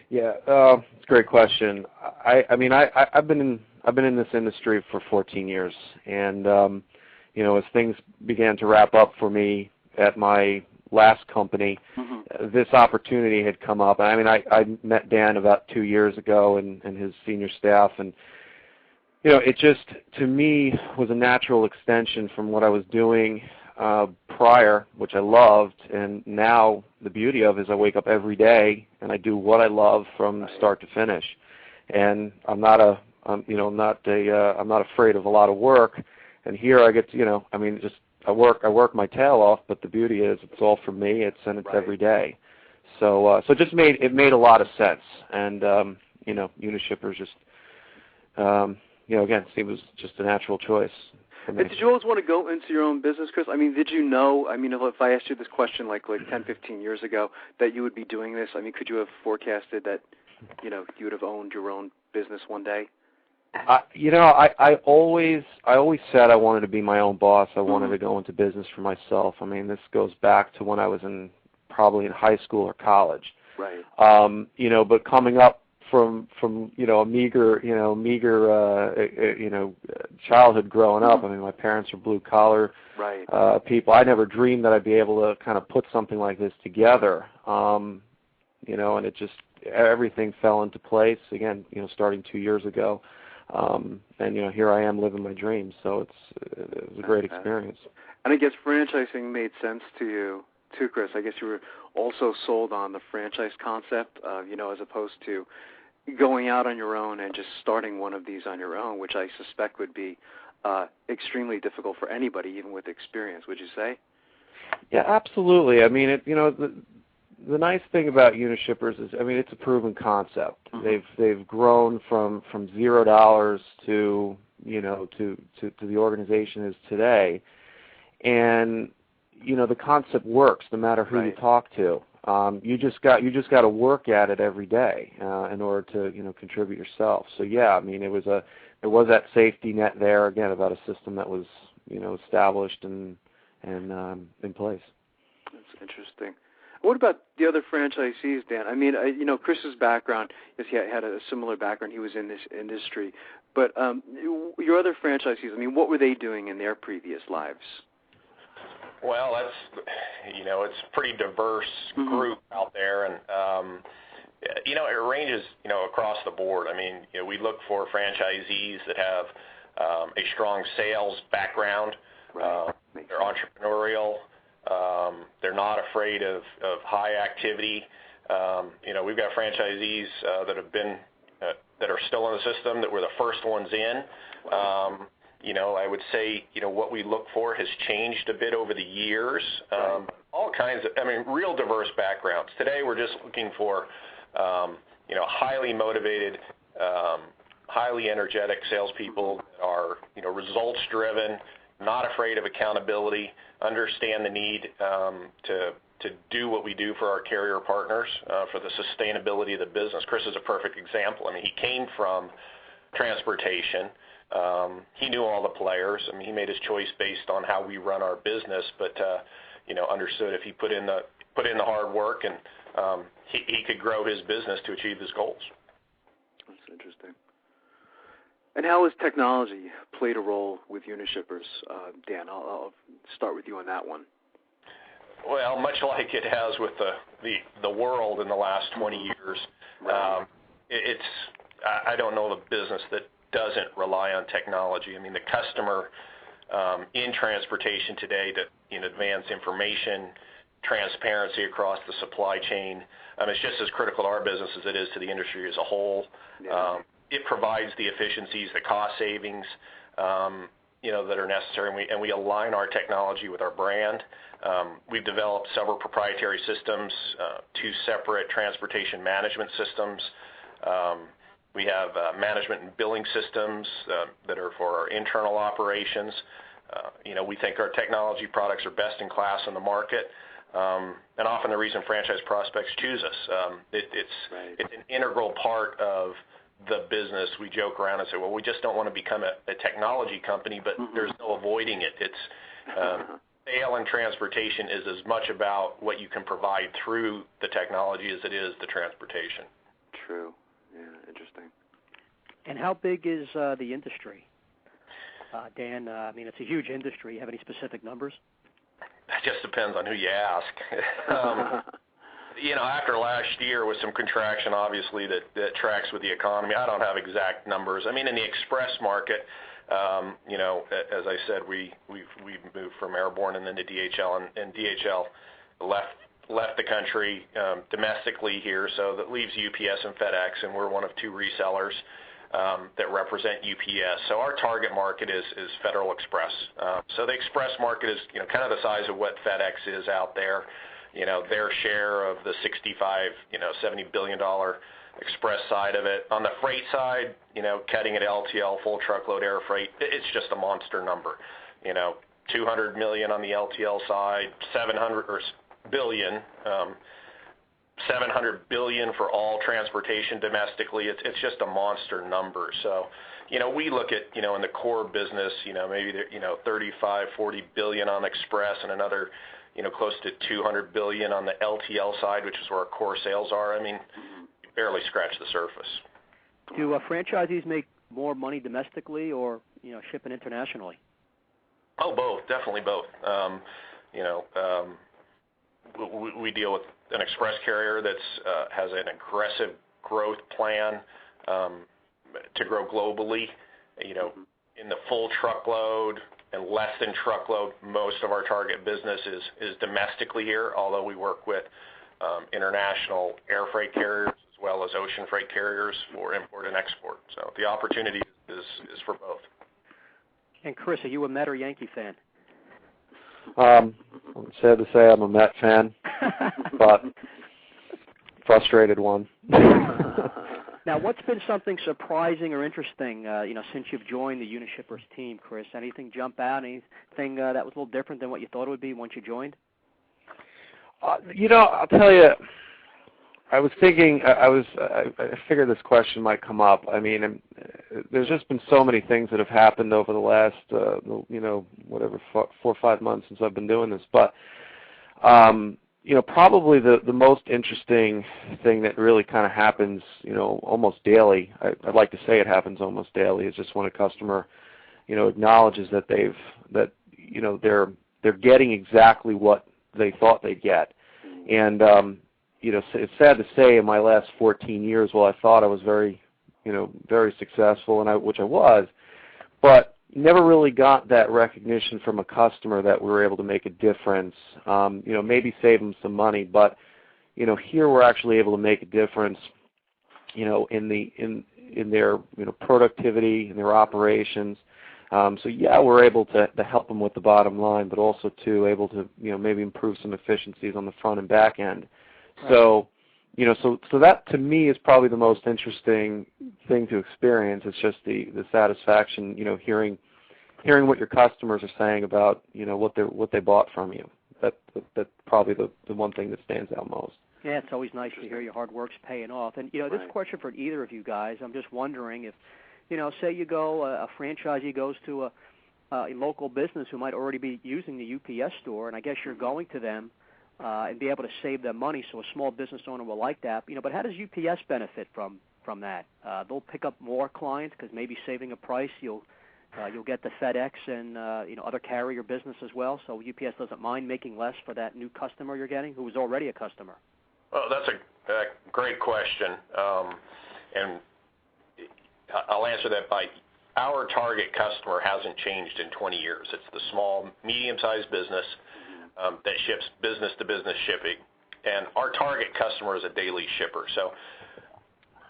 Yeah, it's a great question. I've been in this industry for 14 years, and you know, as things began to wrap up for me at my last company, this opportunity had come up. I mean, I met Dan about 2 years ago and his senior staff, and you know, it just to me was a natural extension from what I was doing prior, which I loved, and now the beauty of it is I wake up every day and I do what I love from start to finish, and I'm not afraid of a lot of work, and here I get to, you know, I mean, just I work my tail off, but the beauty is it's all for me. It's every day, so it just made a lot of sense, and you know, Unishippers just you know, again, it was just a natural choice. And did you always want to go into your own business, Chris? I mean, did you know, I mean, if I asked you this question like 10, 15 years ago, that you would be doing this? I mean, could you have forecasted that, you know, you would have owned your own business one day? You know, I always said I wanted to be my own boss. I wanted to go into business for myself. I mean, this goes back to when I was probably in high school or college. Right. You know, but coming up from you know, a meager childhood growing up. I mean, my parents are blue collar people. I never dreamed that I'd be able to kind of put something like this together. You know, and it just everything fell into place again. You know, starting 2 years ago, and you know, here I am living my dreams. So it was a great experience. And I guess franchising made sense to you too, Chris. I guess you were also sold on the franchise concept, you know, as opposed to going out on your own and just starting one of these on your own, which I suspect would be extremely difficult for anybody, even with experience. Would you say? Yeah, absolutely. I mean, you know, the nice thing about Unishippers is, I mean, it's a proven concept. They've grown from $0 to, you know, to the organization is today, and you know, the concept works no matter who you talk to. You just got to work at it every day in order to, you know, contribute yourself. So yeah, I mean, there was that safety net there again about a system that was, you know, established and in place. That's interesting. What about the other franchisees, Dan? I mean, you know, Chris's background, yes, he had a similar background. He was in this industry, but your other franchisees, I mean, what were they doing in their previous lives? Well, that's, you know, it's a pretty diverse group out there, and you know, it ranges, you know, across the board. I mean, you know, we look for franchisees that have a strong sales background. They're entrepreneurial. They're not afraid of high activity. You know, we've got franchisees that have been that are still in the system that were the first ones in. You know, I would say, you know, what we look for has changed a bit over the years. All kinds of, I mean, real diverse backgrounds. Today we're just looking for, you know, highly motivated, highly energetic salespeople that are, you know, results driven, not afraid of accountability, understand the need to do what we do for our carrier partners, for the sustainability of the business. Chris is a perfect example. I mean, he came from transportation. He knew all the players. I mean, he made his choice based on how we run our business, but you know, understood if he put in the hard work, and he could grow his business to achieve his goals. That's interesting. And how has technology played a role with Unishippers, Dan? I'll start with you on that one. Well, much like it has with the world in the last 20 years, I don't know of a business that doesn't rely on technology. I mean, the customer in transportation today to advance information, transparency across the supply chain. It's just as critical to our business as it is to the industry as a whole. Yeah. It provides the efficiencies, the cost savings, that are necessary, and we align our technology with our brand. We've developed several proprietary systems, 2 separate transportation management systems. We have management and billing systems that are for our internal operations. We think our technology products are best in class in the market, and often the reason franchise prospects choose us. It's an integral part of the business. We joke around and say, well, we just don't want to become a technology company, but there's no avoiding it. It's sale and transportation is as much about what you can provide through the technology as it is the transportation. True. Yeah, interesting. And how big is the industry? Dan, it's a huge industry. You have any specific numbers? That just depends on who you ask. After last year with some contraction, obviously, that tracks with the economy, I don't have exact numbers. In the express market, as I said, we've moved from airborne and then to DHL, and DHL left the country domestically here, so that leaves UPS and FedEx, and we're one of 2 resellers that represent UPS. So our target market is Federal Express. So the express market is kind of the size of what FedEx is out there. Their share of the $65-70 billion express side of it. On the freight side, cutting at LTL, full truckload air freight, it's just a monster number. $200 million on the LTL side, $700 billion for all transportation domestically. It's just a monster number. So, we look at, in the core business, maybe 35-40 billion on express and another close to $200 billion on the LTL side, which is where our core sales are. Barely scratch the surface. Do franchisees make more money domestically or, shipping internationally? Oh, both. Definitely both. We deal with an express carrier that's has an aggressive growth plan to grow globally. In the full truckload and less than truckload, most of our target business is domestically here, although we work with international air freight carriers as well as ocean freight carriers for import and export. So the opportunity is for both. And Chris, are you a Met or Yankee fan? I'm sad to say I'm a Met fan, but frustrated one. Now, what's been something surprising or interesting, since you've joined the Unishippers team, Chris? Anything jump out? Anything that was a little different than what you thought it would be once you joined? I'll tell you, I was thinking, I figured this question might come up. There's just been so many things that have happened over the last, 4 or 5 months since I've been doing this. But, probably the most interesting thing that really kind of happens, almost daily, I'd like to say it happens almost daily, is just when a customer, acknowledges that they're getting exactly what they thought they'd get. And, it's sad to say in my last 14 years, while I thought I was very successful, which I was, but never really got that recognition from a customer that we were able to make a difference. Maybe save them some money, but here we're actually able to make a difference. In their productivity, in their operations. So yeah, we're able to help them with the bottom line, but also able to maybe improve some efficiencies on the front and back end. Right. So so that to me is probably the most interesting thing to experience. It's just the satisfaction, hearing what your customers are saying about what they bought from you. That's probably the one thing that stands out most. Yeah, it's always nice to hear your hard work's paying off. And this question for either of you guys, I'm just wondering if, say you go, a franchisee goes to a local business who might already be using the UPS store, and I guess you're going to them and be able to save them money, so a small business owner will like that. But how does UPS benefit from that? They'll pick up more clients because maybe saving a price, you'll get the FedEx and other carrier business as well. So UPS doesn't mind making less for that new customer you're getting, who was already a customer. Well, that's a great question, and I'll answer that by our target customer hasn't changed in 20 years. It's the small, medium-sized business that ships business-to-business shipping, and our target customer is a daily shipper. So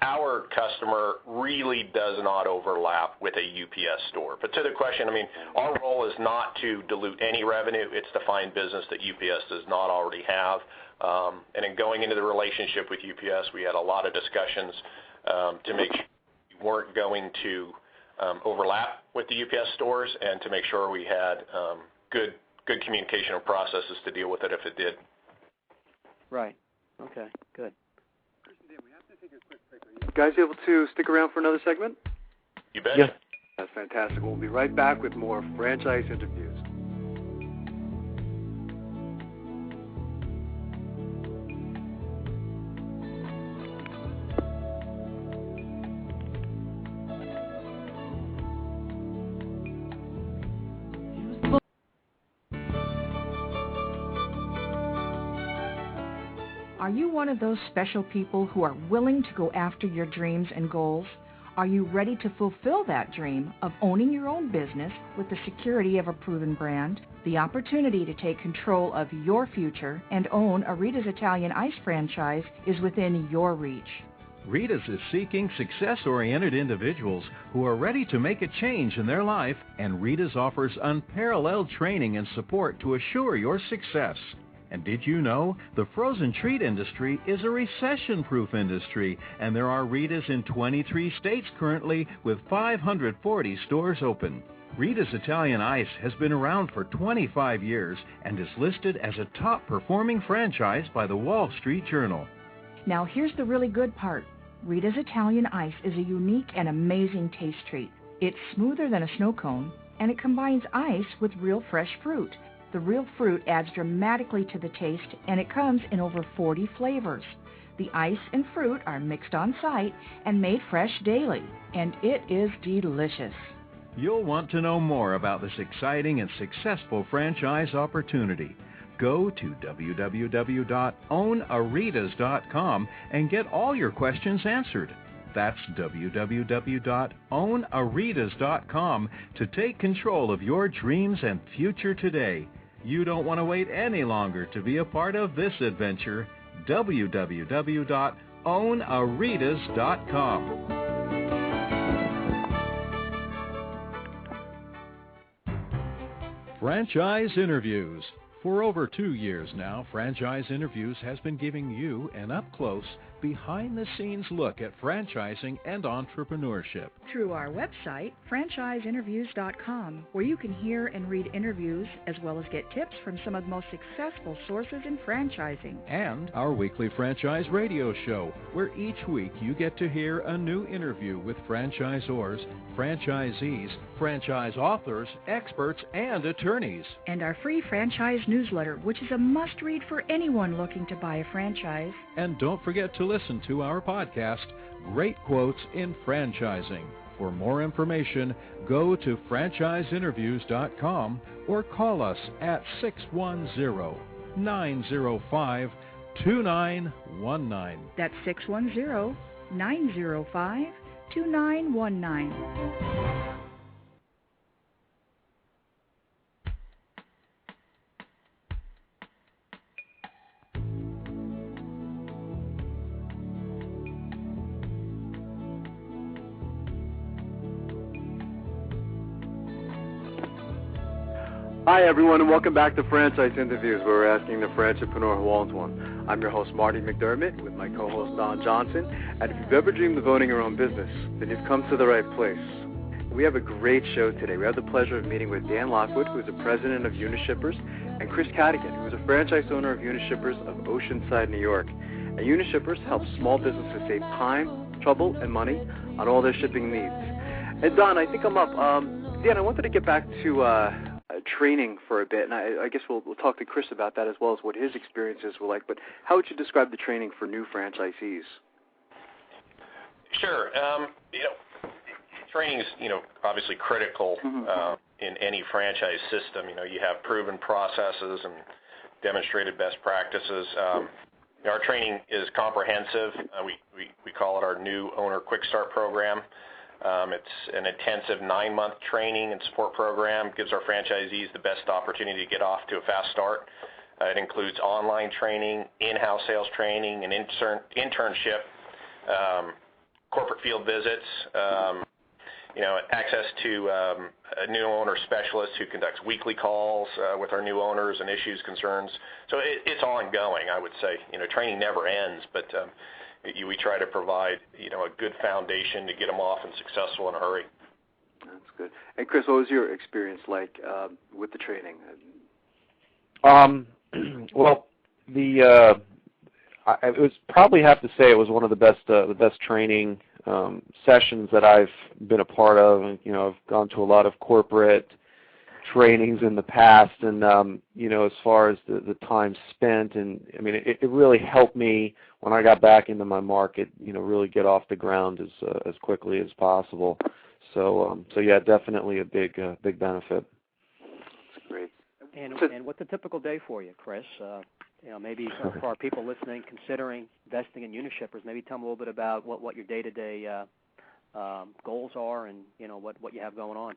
our customer really does not overlap with a UPS store. But to the question, I mean, our role is not to dilute any revenue. It's to find business that UPS does not already have. And in going into the relationship with UPS, we had a lot of discussions to make sure we weren't going to overlap with the UPS stores, and to make sure we had good communication and processes to deal with it if it did. Right. Okay, good. Guys, able to stick around for another segment? You bet. Yes. That's fantastic. We'll be right back with more franchise interviews. Are you one of those special people who are willing to go after your dreams and goals? Are you ready to fulfill that dream of owning your own business with the security of a proven brand? The opportunity to take control of your future and own a Rita's Italian Ice franchise is within your reach. Rita's is seeking success-oriented individuals who are ready to make a change in their life, and Rita's offers unparalleled training and support to assure your success. And did you know the frozen treat industry is a recession-proof industry, and there are Rita's in 23 states currently with 540 stores open. Rita's Italian Ice has been around for 25 years and is listed as a top-performing franchise by the Wall Street Journal. Now here's the really good part. Rita's Italian Ice is a unique and amazing taste treat. It's smoother than a snow cone, and it combines ice with real fresh fruit. The real fruit adds dramatically to the taste, and it comes in over 40 flavors. The ice and fruit are mixed on site and made fresh daily, and it is delicious. You'll want to know more about this exciting and successful franchise opportunity. Go to www.ownaritas.com and get all your questions answered. That's www.ownaritas.com to take control of your dreams and future today. You don't want to wait any longer to be a part of this adventure. www.ownaritas.com. Franchise Interviews. For over 2 years now, Franchise Interviews has been giving you an up-close, behind-the-scenes look at franchising and entrepreneurship. Through our website, franchiseinterviews.com, where you can hear and read interviews as well as get tips from some of the most successful sources in franchising. And our weekly franchise radio show, where each week you get to hear a new interview with franchisors, franchisees, franchise authors, experts, and attorneys. And our free franchise newsletter, which is a must-read for anyone looking to buy a franchise. And don't forget to listen to our podcast, Great Quotes in Franchising. For more information, go to franchiseinterviews.com or call us at 610-905-2919. That's 610-905-2919. Hi, everyone, and welcome back to Franchise Interviews, where we're asking the franchipreneur who owns one. I'm your host, Marty McDermott, with my co-host, Don Johnson. And if you've ever dreamed of owning your own business, then you've come to the right place. We have a great show today. We have the pleasure of meeting with Dan Lockwood, who is the president of Unishippers, and Chris Cadigan, who is a franchise owner of Unishippers of Oceanside, New York. And Unishippers helps small businesses save time, trouble, and money on all their shipping needs. And Don, I think I'm up. Dan, I wanted to get back to training for a bit, and I guess we'll talk to Chris about that as well as what his experiences were like. But how would you describe the training for new franchisees? Sure. Training is obviously critical in any franchise system. You have proven processes and demonstrated best practices. Our training is comprehensive. We call it our new owner quick start program. It's an intensive 9-month training and support program. Gives our franchisees the best opportunity to get off to a fast start. It includes online training, in-house sales training, and internship, corporate field visits, access to a new owner specialist who conducts weekly calls with our new owners and issues, concerns. So it's ongoing, I would say. Training never ends, but we try to provide, a good foundation to get them off and successful in a hurry. That's good. And Chris, what was your experience like with the training? Well, I would probably have to say it was one of the best training sessions that I've been a part of. And, I've gone to a lot of corporate trainings in the past, and as far as the time spent, and I mean, it really helped me when I got back into my market. Really get off the ground as quickly as possible. So yeah, definitely a big benefit. That's great. And what's a typical day for you, Chris? Maybe for our people listening, considering investing in Unishippers, maybe tell them a little bit about what your day-to-day goals are, and what you have going on.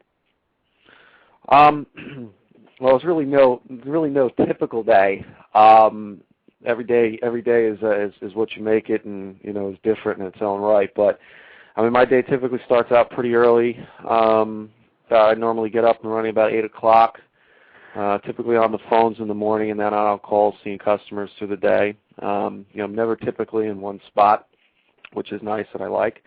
Well, it's really no typical day. Every day is what you make it, and is different in its own right. But I mean, my day typically starts out pretty early. I normally get up and running about 8 o'clock. Typically on the phones in the morning, and then on calls seeing customers through the day. I'm never typically in one spot, which is nice and I like.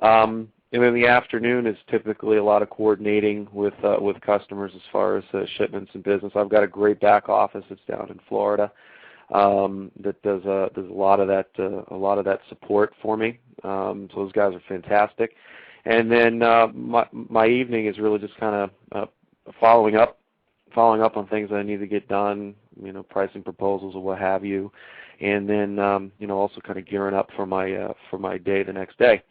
And then the afternoon is typically a lot of coordinating with customers as far as shipments and business. I've got a great back office that's down in Florida that does a lot of that support for me. So those guys are fantastic. And then my evening is really just kind of following up on things that I need to get done, pricing proposals or what have you, and then also kind of gearing up for my day the next day.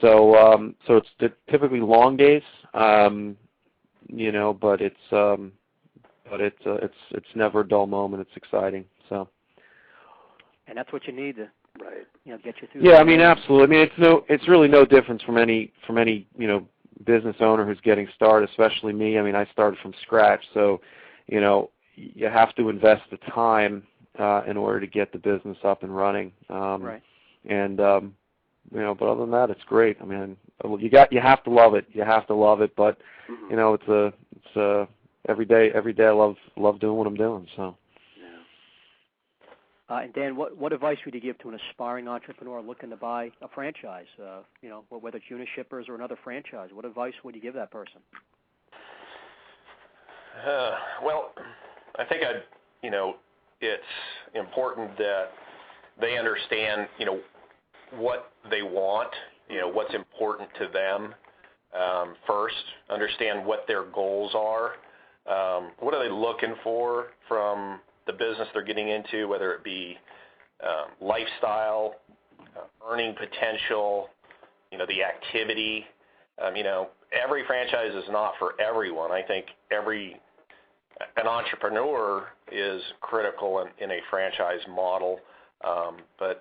So it's typically long days, but it's never a dull moment. It's exciting. So. And that's what you need to, get you through. Yeah, I mean, absolutely. I mean, it's really no difference from any business owner who's getting started, especially me. I mean, I started from scratch, so you have to invest the time in order to get the business up and running. Right. And but other than that, it's great. I mean, you have to love it. You have to love it, but it's every day. I love doing what I'm doing. So. And Dan, what advice would you give to an aspiring entrepreneur looking to buy a franchise? Whether it's Unishippers or another franchise, what advice would you give that person? Well, I think it's important that they understand, what they want, what's important to them. First, understand what their goals are. What are they looking for from the business they're getting into, whether it be lifestyle, earning potential, the activity. Every franchise is not for everyone. I think an entrepreneur is critical in a franchise model, but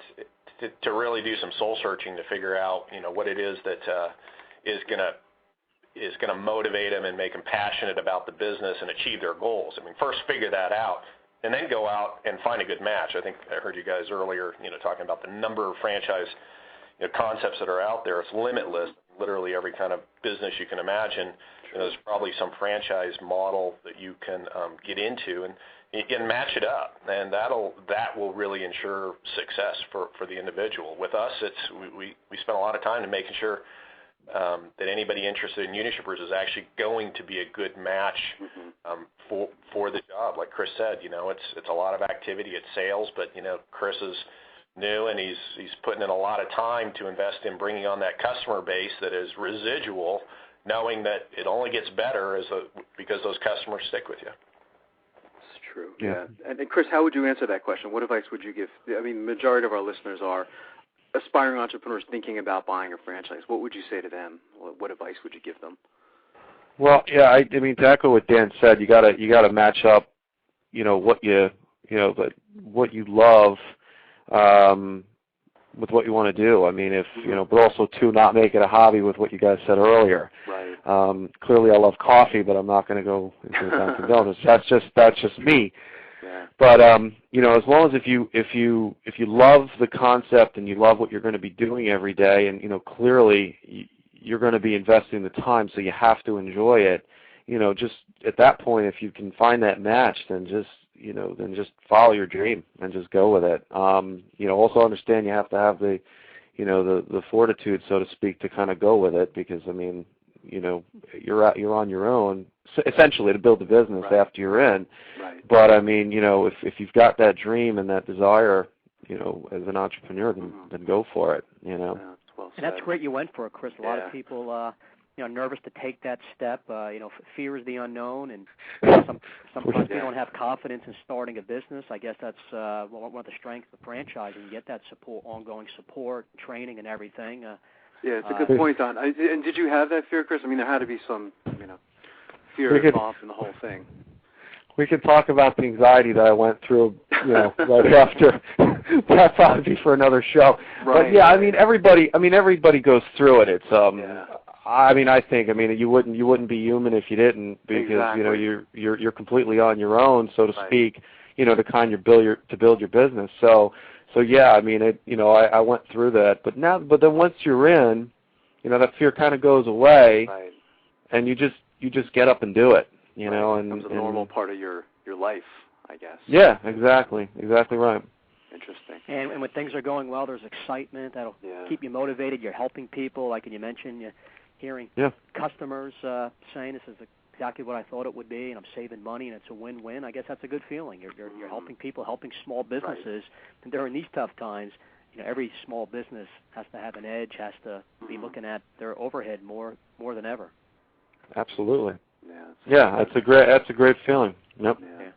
to really do some soul searching to figure out, what it is that is going to motivate them and make them passionate about the business and achieve their goals. I mean, first figure that out, and then go out and find a good match. I think I heard you guys earlier, talking about the number of franchise concepts that are out there. It's limitless. Literally every kind of business you can imagine. There's probably some franchise model that you can get into and match it up, and that will really ensure success for the individual. With us, we spend a lot of time in making sure that anybody interested in Unishippers is actually going to be a good match for the job. Like Chris said, it's a lot of activity, it's sales, but Chris is new and he's putting in a lot of time to invest in bringing on that customer base that is residual, knowing that it only gets better because those customers stick with you. It's true. Yeah. And Chris, how would you answer that question? What advice would you give? I mean, the majority of our listeners are aspiring entrepreneurs thinking about buying a franchise. What would you say to them? What advice would you give them? Well, yeah, I mean, to echo what Dan said, you gotta match up, what you love, with what you want to do. I mean, but also to not make it a hobby with what you guys said earlier. Right. Clearly, I love coffee, but I'm not going to go into Dunkin' Donuts. That's just me. Yeah. But you know, as long as if you love the concept and you love what you're going to be doing every day, and you know, clearly you're going to be investing the time, so you have to enjoy it. You know, just at that point, if you can find that match, then just follow your dream and just go with it. You know, also understand you have to have the fortitude, so to speak, to kind of go with it, because I mean, you know, you're on your own essentially to build the business after you're in. Right. But I mean, you know, if you've got that dream and that desire, you know, as an entrepreneur, then go for it. You know. Yeah, that's well said. And that's great you went for it, Chris. A lot of people, you know, nervous to take that step. You know, fear is the unknown, and sometimes they don't have confidence in starting a business. I guess that's one of the strengths of franchising. You get that support, ongoing support, training, and everything. Yeah, it's a good point, Don. And did you have that fear, Chris? I mean, there had to be some, you know, fear involved in the whole thing. We could talk about the anxiety that I went through, you know, right after. That'd probably be for another show. Right. But yeah, I mean, everybody goes through it. It's I mean, you wouldn't be human if you didn't, because you know you're completely on your own, so to speak. You know, to kind of build your business. So yeah, I mean, I went through that, but then once you're in, you know, that fear kind of goes away, and you just get up and do it. You know, and it's a normal part of your life, I guess. Yeah, exactly right. Interesting. And when things are going well, there's excitement that'll keep you motivated. You're helping people, like you mentioned, you're hearing customers saying this is exactly what I thought it would be, and I'm saving money, and it's a win-win. I guess that's a good feeling. You're helping people, helping small businesses, and during these tough times, you know, every small business has to have an edge, has to be looking at their overhead more than ever. Absolutely. Yeah, that's a great feeling. Yep. Yeah.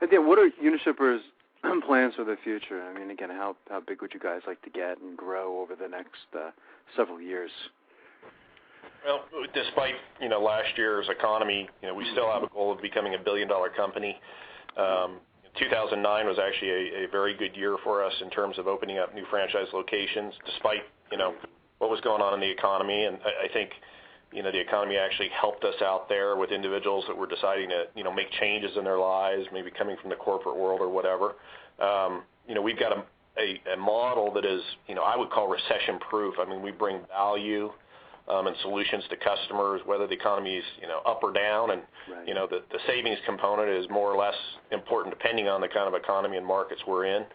And then, what are Unishippers' plans for the future? I mean, again, how big would you guys like to get and grow over the next several years? Well, despite, you know, last year's economy, you know, we still have a goal of becoming a billion-dollar company. 2009 was actually a very good year for us in terms of opening up new franchise locations, despite, you know, what was going on in the economy. And I think, you know, the economy actually helped us out there with individuals that were deciding to, you know, make changes in their lives, maybe coming from the corporate world or whatever. You know, we've got a model that is, you know, I would call recession-proof. I mean, we bring value and solutions to customers, whether the economy is, you know, up or down, and you know, the savings component is more or less important depending on the kind of economy and markets we're in.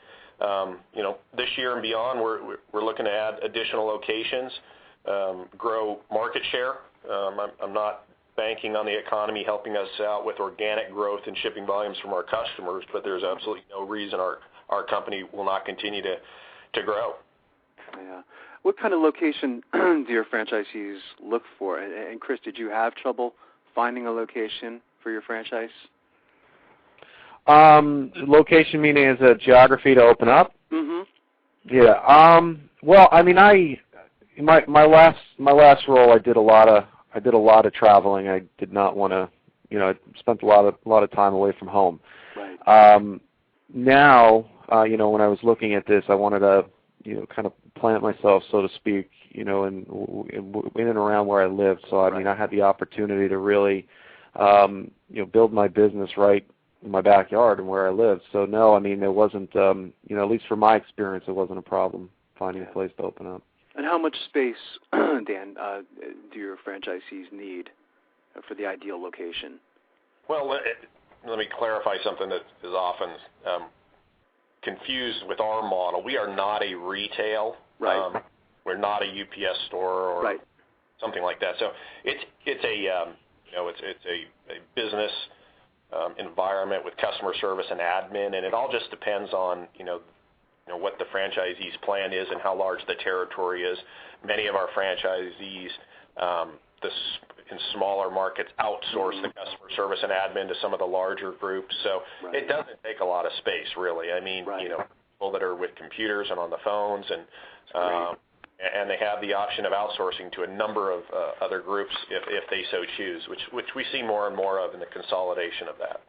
You know, this year and beyond, we're looking to add additional locations, grow market share. I'm not banking on the economy helping us out with organic growth and shipping volumes from our customers, but there's absolutely no reason our company will not continue to grow. Yeah. What kind of location do your franchisees look for? And Chris, did you have trouble finding a location for your franchise? Location meaning as a geography to open up? Mm-hmm. Yeah. Well, I mean, my last role, I did a lot of traveling. I did not want to, you know, I spent a lot of time away from home. Right. Now, you know, when I was looking at this, I wanted to, you know, kind of plant myself, so to speak, you know, in and around where I lived. So I mean, I had the opportunity to really, you know, build my business right in my backyard and where I lived. So no, I mean, there wasn't, you know, at least from my experience, it wasn't a problem finding a place to open up. And how much space, Dan, do your franchisees need for the ideal location? Well, let me clarify something that is often confused with our model. We are not a retail. Right. We're not a UPS store or something like that. So it's a you know, it's a business environment with customer service and admin, and it all just depends on you know what the franchisee's plan is and how large the territory is. Many of our franchisees, in smaller markets, outsource the customer service and admin to some of the larger groups. So it doesn't take a lot of space, really. I mean, you know, people that are with computers and on the phones, and they have the option of outsourcing to a number of other groups if they so choose, which we see more and more of in the consolidation of that.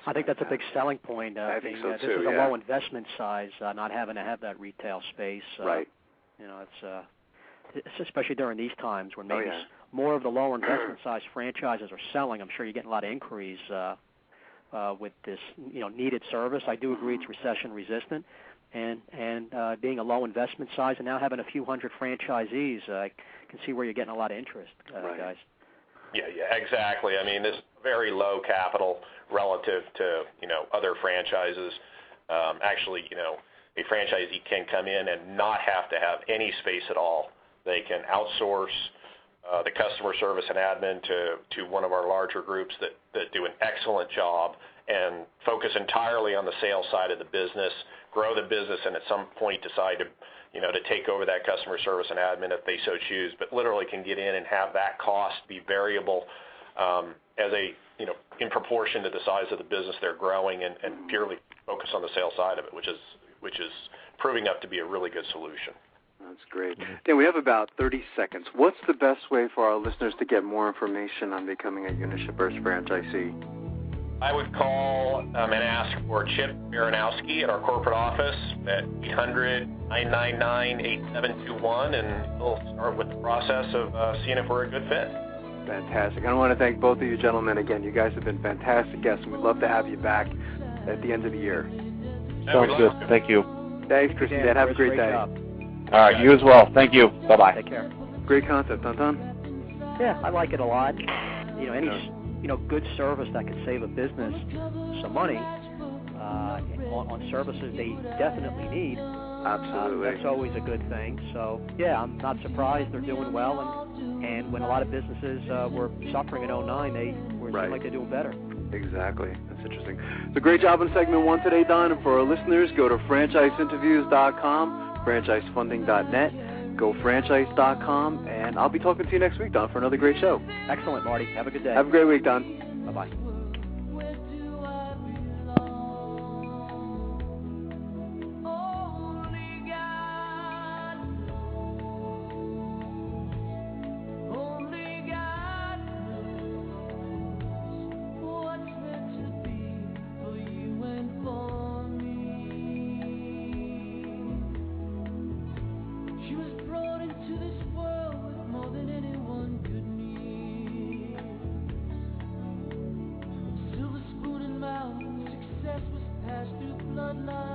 I think that's a big selling point. I think so too. This is a low investment size, not having to have that retail space. Right. You know, it's especially during these times when maybe more of the lower investment size franchises are selling. I'm sure you're getting a lot of inquiries with this needed service. I do agree it's recession resistant, and being a low investment size, and now having a few hundred franchisees, I can see where you're getting a lot of interest, guys. Yeah, exactly. I mean, this very low capital relative to other franchises. Actually, a franchisee can come in and not have to have any space at all. They can outsource the customer service and admin to one of our larger groups that do an excellent job and focus entirely on the sales side of the business, grow the business, and at some point decide to take over that customer service and admin if they so choose, but literally can get in and have that cost be variable in proportion to the size of the business they're growing and purely focus on the sales side of it, which is proving up to be a really good solution. That's great. Dan, we have about 30 seconds. What's the best way for our listeners to get more information on becoming a Unishippers franchisee? I would call and ask for Chip Baranowski at our corporate office at 800-999-8721, and we'll start with the process of seeing if we're a good fit. Fantastic. I want to thank both of you gentlemen again. You guys have been fantastic guests, and we'd love to have you back at the end of the year. Sounds good. Thank you. Thanks, Chris. Dan, have a great day. All right, you as well. Thank you. Bye-bye. Take care. Great concept, Don. Yeah, I like it a lot. Any good service that can save a business some money on services they definitely need. Absolutely. That's always a good thing. So, yeah, I'm not surprised they're doing well. And when a lot of businesses were suffering in 2009, they seem like they're doing better. Exactly. That's interesting. So great job in segment 1 today, Don. And for our listeners, go to franchiseinterviews.com, franchisefunding.net, gofranchise.com, and I'll be talking to you next week, Don, for another great show. Excellent, Marty. Have a good day. Have a great week, Don. Bye-bye. Success was passed through bloodline.